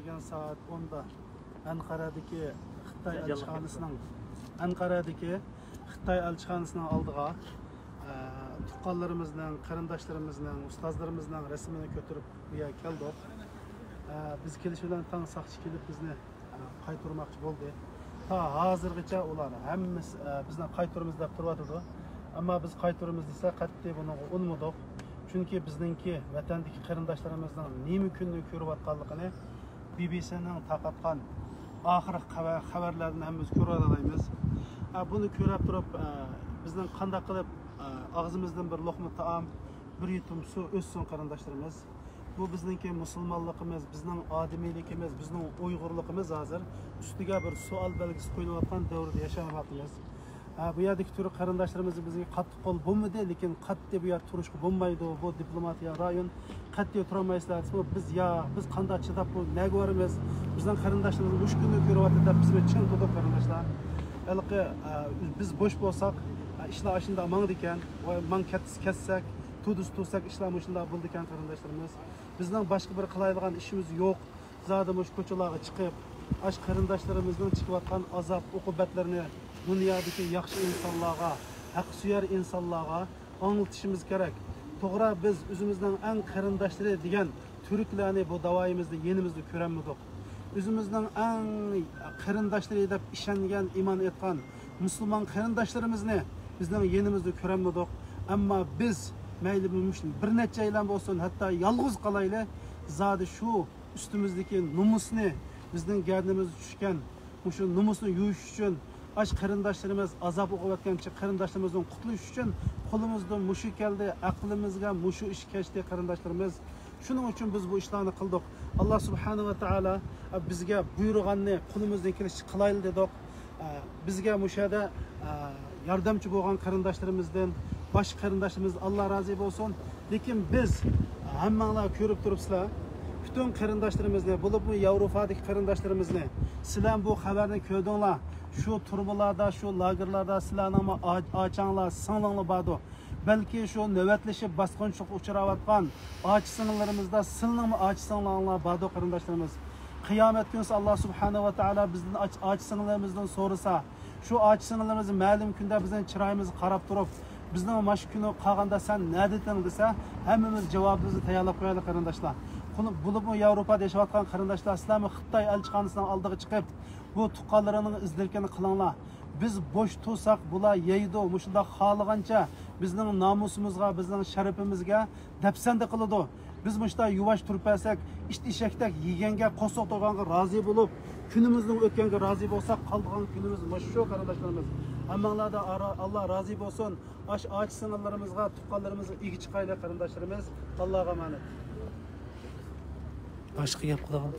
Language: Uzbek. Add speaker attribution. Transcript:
Speaker 1: kechirgan soat 10'da Anqaradagi Xitoy elchixonasining oldiga tuqqanlarimizning, qarindoshlarimizning, ustozlarimizning rasmini ko'tarib bu yerga keldik. Biz kelish bilan tang saqchi kelib bizni qaytarmoqchi bo'ldi. Ta hozirgacha ular hammasi bizni qaytaramiz deb turibdi. Ammo biz qaytaramiz desa qat'iy buni unutmadik. Chunki bizningki vatandagi qarindoshlarimizning nima kunni ko'rayotganligini BBC'ning tarqatgan oxirgi xabarlarni hammamiz ko'ra olamiz. Buni ko'rib turib bizning qanday qilib og'zimizdan bir loqma taom, bir yutum suv o'ssin qarindoshlarimiz. Bu bizningki musulmonligimiz, bizning odamiyligimiz, bizning uyg'urligimiz hozir ustiga bir savol belgisi qo'yilayotgan davrda yashayapmiz. Bu yerdagi turi qarindoshlarimiz bizga qattiq qo'l bo'lmadi, lekin qattiq bu yer turishga bo'lmaydi. Bu diplomatiya rayon qattiq turolmaysizlar. Biz qanday chidab bu nega boramiz? Bizning qarindoshlarimiz uch kunni ko'ryapti deb bizga chin to'g'ri qarindoshlar. Alqi biz bo'sh bo'lsak, ishlar shunda mangdi ekan, man ketsak, tudus tursak ishlar shunda bo'ldi ekan qarindoshlarimiz. Bizning boshqa bir qilaydigan ishimiz yo'q. Zademush ko'chalarga chiqib, ash qarindoshlarimizni chiqayotgan azob uqubatlarni dünyadaki yaxshi insonlarga, haqsuyar insonlarga anlatishimiz kerak. To'g'ri biz o'zimizning eng qarindoshlari degan turklarni bu davoyimizda yenimizda ko'ramidik. O'zimizning eng qarindoshlari deb ishongan, iymon etgan musulmon qarindoshlarimizni bizning yenimizda ko'ramidik. Ammo biz mayli bir necha yildan bo'lsin, hatto yolg'iz qolayli, zodi shu ustimizdagi numusni bizning gardimizga tushgan, shu numusni yuvish uchun aş qarindoshlarimiz azob o'qiyotgan qarindoshlarimizni qutlash uchun qo'limizdan mushu keldi, aqlimizga mushu ish kechdi qarindoshlarimiz. Shuning uchun biz bu ishlarni qildik. Alloh subhanahu va taolo bizga buyurganni qo'limizdan kelishicha qilaylik dedik. Bizga mushada yordamchi bo'lgan qarindoshlarimizdan, bosh qarindoshlarimiz Alloh rozi bo'lsin. Lekin biz hammanglar ko'rib turibsizlar, bütün qarindoshlarimizni, bo'lib bu Yevropadagi qarindoshlarimizni, sizlar bu xabarni ko'rdinglar. Şu turbalarda, şu lagerlarda sizlarning ochanglar, singlinglar bordi. Balki şu navbatlaşib bosqinchilik uchrayotgan och singillarimizda sizlarning och singlaringlar bordi qarindoshlarimiz. Qiyomat kuni Alloh subhanahu va taolo bizning och singillarimizdan so'rasa, şu och singillarimiz ma'lum kunda bizning chiroyimizni qarab turib, bizning mash kuni qolganda sen nadating desa, hammamiz javobimizni tayyorlab qo'yaylik qarindoshlar. Bo'lib Yevropada yashayotgan qarindoshlar, sizlarni Xitoy elchixonasining oldiga chiqib bu tuqqanlarning izdirkini qilinglar. Biz bo'sh tursak bular yeydi, mushunda xohlagancha bizning nomusimizga, bizning sharafimizga dafsanda qiladi. Biz mushunda yuvash turpasak, eshakdak yeganga, qo'soq to'g'anga rozi bo'lib, kunimizning o'tganiga rozi bo'lsak, qolgan kunimiz shu qarindoshlarimiz. Hammanglarda Alloh rozi bo'lsin. Och singillarimizga, tuqqanlarimizga igi chiqaylik qarindoshlarimiz. Allohga emanet.
Speaker 2: Başka gap qilgan.